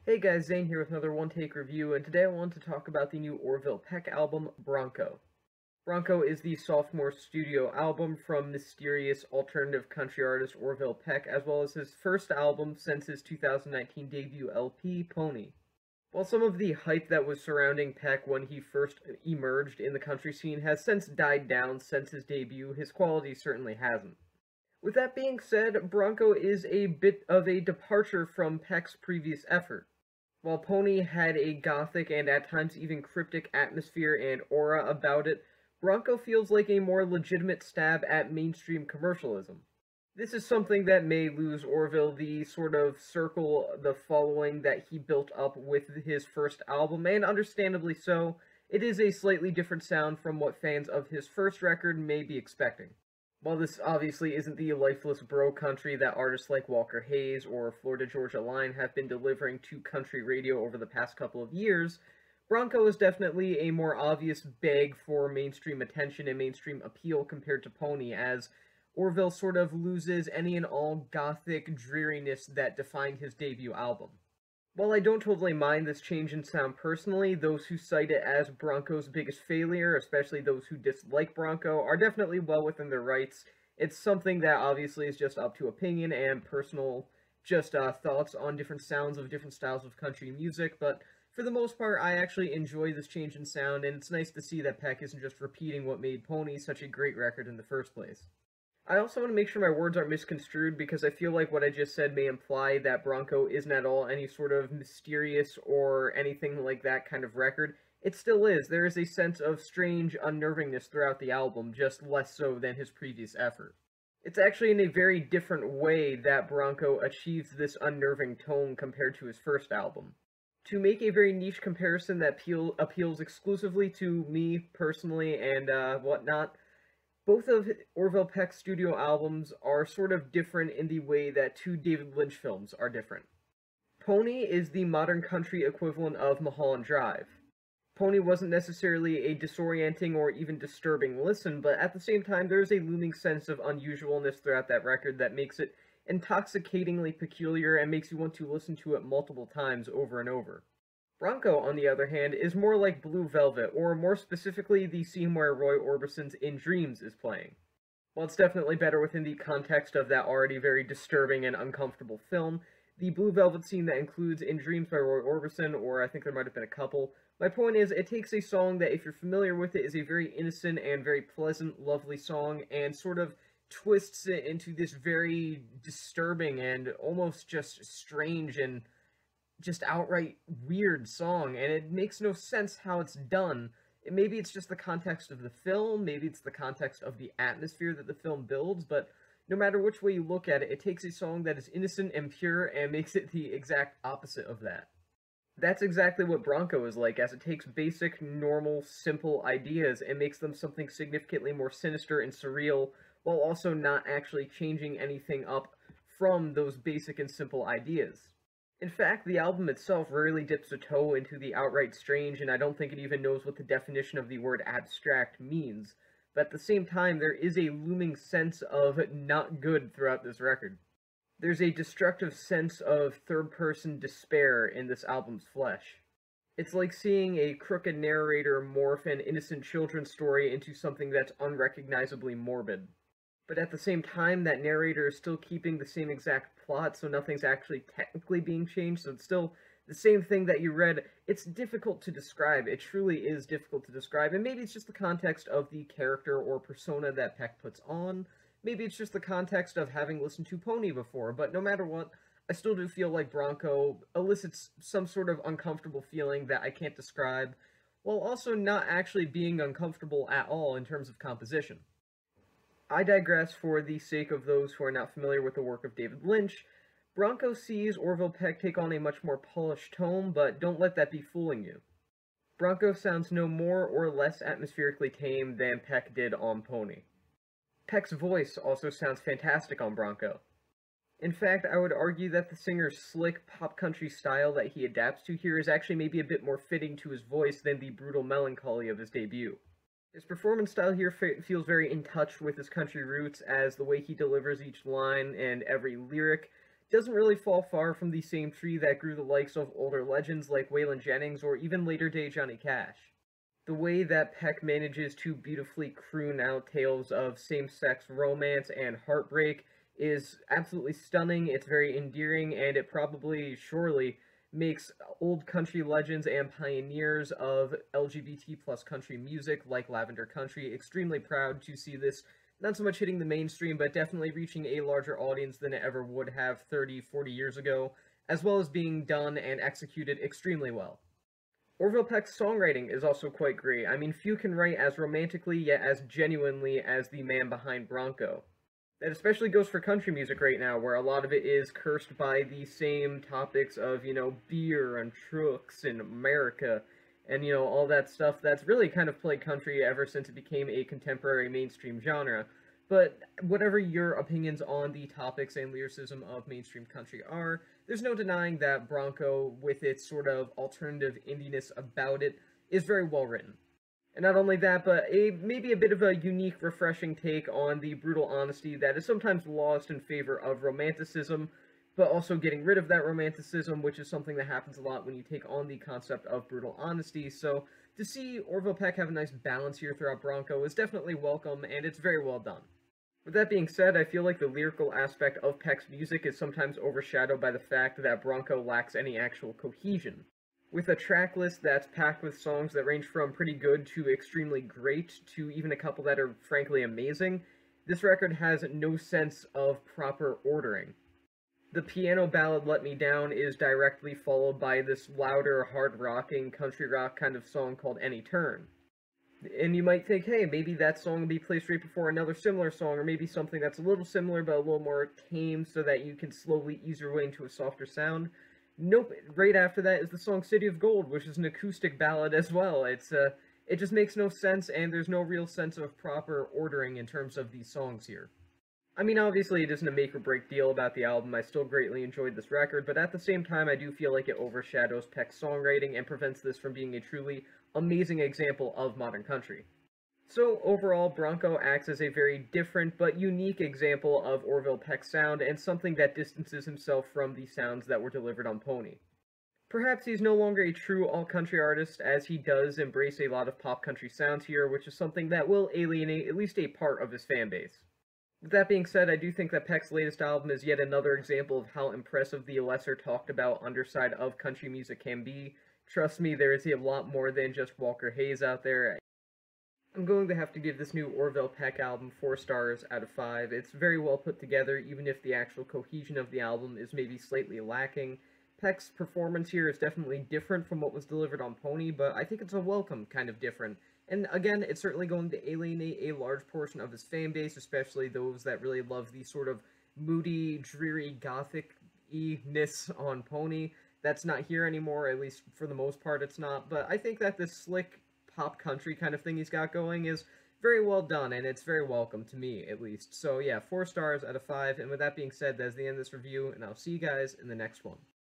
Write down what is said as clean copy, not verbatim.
Hey guys, Zane here with another one-take review, and today I want to talk about the new Orville Peck album, Bronco. Bronco is the sophomore studio album from mysterious alternative country artist Orville Peck, as well as his first album since his 2019 debut LP, Pony. While some of the hype that was surrounding Peck when he first emerged in the country scene has since died down since his debut, his quality certainly hasn't. With that being said, Bronco is a bit of a departure from Peck's previous effort. While Pony had a gothic and at times even cryptic atmosphere and aura about it, Bronco feels like a more legitimate stab at mainstream commercialism. This is something that may lose Orville the sort of the following that he built up with his first album, and understandably so. It is a slightly different sound from what fans of his first record may be expecting. While this obviously isn't the lifeless bro country that artists like Walker Hayes or Florida Georgia Line have been delivering to country radio over the past couple of years, Bronco is definitely a more obvious beg for mainstream attention and mainstream appeal compared to Pony, as Orville sort of loses any and all gothic dreariness that defined his debut album. While I don't totally mind this change in sound personally, those who cite it as Bronco's biggest failure, especially those who dislike Bronco, are definitely well within their rights. It's something that obviously is just up to opinion and personal thoughts on different sounds of different styles of country music, but for the most part, I actually enjoy this change in sound, and it's nice to see that Peck isn't just repeating what made Pony such a great record in the first place. I also want to make sure my words aren't misconstrued, because I feel like what I just said may imply that Bronco isn't at all any sort of mysterious or anything like that kind of record. It still is. There is a sense of strange unnervingness throughout the album, just less so than his previous effort. It's actually in a very different way that Bronco achieves this unnerving tone compared to his first album. To make a very niche comparison that appeals exclusively to me personally and whatnot, both of Orville Peck's studio albums are sort of different in the way that two David Lynch films are different. Pony is the modern country equivalent of Mulholland Drive. Pony wasn't necessarily a disorienting or even disturbing listen, but at the same time there's a looming sense of unusualness throughout that record that makes it intoxicatingly peculiar and makes you want to listen to it multiple times over and over. Bronco, on the other hand, is more like Blue Velvet, or more specifically the scene where Roy Orbison's In Dreams is playing. While it's definitely better within the context of that already very disturbing and uncomfortable film, the Blue Velvet scene that includes In Dreams by Roy Orbison, or I think there might have been a couple, my point is, it takes a song that, if you're familiar with it, is a very innocent and very pleasant, lovely song, and sort of twists it into this very disturbing and almost just strange and just outright weird song, and it makes no sense how it's done. Maybe it's just the context of the film, maybe it's the context of the atmosphere that the film builds, but no matter which way you look at it, it takes a song that is innocent and pure and makes it the exact opposite of that. That's exactly what Bronco is like, as it takes basic, normal, simple ideas and makes them something significantly more sinister and surreal, while also not actually changing anything up from those basic and simple ideas. In fact, the album itself rarely dips a toe into the outright strange, and I don't think it even knows what the definition of the word abstract means, but at the same time, there is a looming sense of not good throughout this record. There's a destructive sense of third-person despair in this album's flesh. It's like seeing a crooked narrator morph an innocent children's story into something that's unrecognizably morbid. But at the same time, that narrator is still keeping the same exact plot, so nothing's actually technically being changed, so it's still the same thing that you read. It's difficult to describe. It truly is difficult to describe, and maybe it's just the context of the character or persona that Peck puts on. Maybe it's just the context of having listened to Pony before, but no matter what, I still do feel like Bronco elicits some sort of uncomfortable feeling that I can't describe, while also not actually being uncomfortable at all in terms of composition. I digress for the sake of those who are not familiar with the work of David Lynch. Bronco sees Orville Peck take on a much more polished tone, but don't let that be fooling you. Bronco sounds no more or less atmospherically tame than Peck did on Pony. Peck's voice also sounds fantastic on Bronco. In fact, I would argue that the singer's slick pop country style that he adapts to here is actually maybe a bit more fitting to his voice than the brutal melancholy of his debut. His performance style here feels very in touch with his country roots, as the way he delivers each line and every lyric doesn't really fall far from the same tree that grew the likes of older legends like Waylon Jennings or even later-day Johnny Cash. The way that Peck manages to beautifully croon out tales of same-sex romance and heartbreak is absolutely stunning, it's very endearing, and it probably, surely, makes old country legends and pioneers of LGBT plus country music like Lavender Country extremely proud to see this not so much hitting the mainstream, but definitely reaching a larger audience than it ever would have 30, 40 years ago, as well as being done and executed extremely well. Orville Peck's songwriting is also quite great. I mean, few can write as romantically yet as genuinely as the man behind Bronco. That especially goes for country music right now, where a lot of it is cursed by the same topics of, beer and trucks and America and, all that stuff that's really kind of plagued country ever since it became a contemporary mainstream genre. But whatever your opinions on the topics and lyricism of mainstream country are, there's no denying that Bronco, with its sort of alternative indiness about it, is very well written. And not only that, but maybe a bit of a unique, refreshing take on the brutal honesty that is sometimes lost in favor of romanticism, but also getting rid of that romanticism, which is something that happens a lot when you take on the concept of brutal honesty. So to see Orville Peck have a nice balance here throughout Bronco is definitely welcome, and it's very well done. With that being said, I feel like the lyrical aspect of Peck's music is sometimes overshadowed by the fact that Bronco lacks any actual cohesion. With a track list that's packed with songs that range from pretty good to extremely great to even a couple that are frankly amazing, this record has no sense of proper ordering. The piano ballad Let Me Down is directly followed by this louder, hard-rocking, country rock kind of song called Any Turn. And you might think, hey, maybe that song will be placed right before another similar song, or maybe something that's a little similar but a little more tame so that you can slowly ease your way into a softer sound. Nope, right after that is the song City of Gold, which is an acoustic ballad as well. It just makes no sense, and there's no real sense of proper ordering in terms of these songs here. I mean, obviously it isn't a make-or-break deal about the album, I still greatly enjoyed this record, but at the same time I do feel like it overshadows Peck's songwriting and prevents this from being a truly amazing example of modern country. So overall, Bronco acts as a very different but unique example of Orville Peck's sound and something that distances himself from the sounds that were delivered on Pony. Perhaps he's no longer a true all-country artist, as he does embrace a lot of pop country sounds here, which is something that will alienate at least a part of his fanbase. With that being said, I do think that Peck's latest album is yet another example of how impressive the lesser talked about underside of country music can be. Trust me, there is a lot more than just Walker Hayes out there. I'm going to have to give this new Orville Peck album 4 stars out of 5. It's very well put together, even if the actual cohesion of the album is maybe slightly lacking. Peck's performance here is definitely different from what was delivered on Pony, but I think it's a welcome kind of different. And again, it's certainly going to alienate a large portion of his fan base, especially those that really love the sort of moody, dreary, gothic-y-ness on Pony. That's not here anymore, at least for the most part it's not, but I think that this slick pop country kind of thing he's got going is very well done, and it's very welcome to me, at least. So yeah, 4 stars out of 5, and with that being said, that's the end of this review, and I'll see you guys in the next one.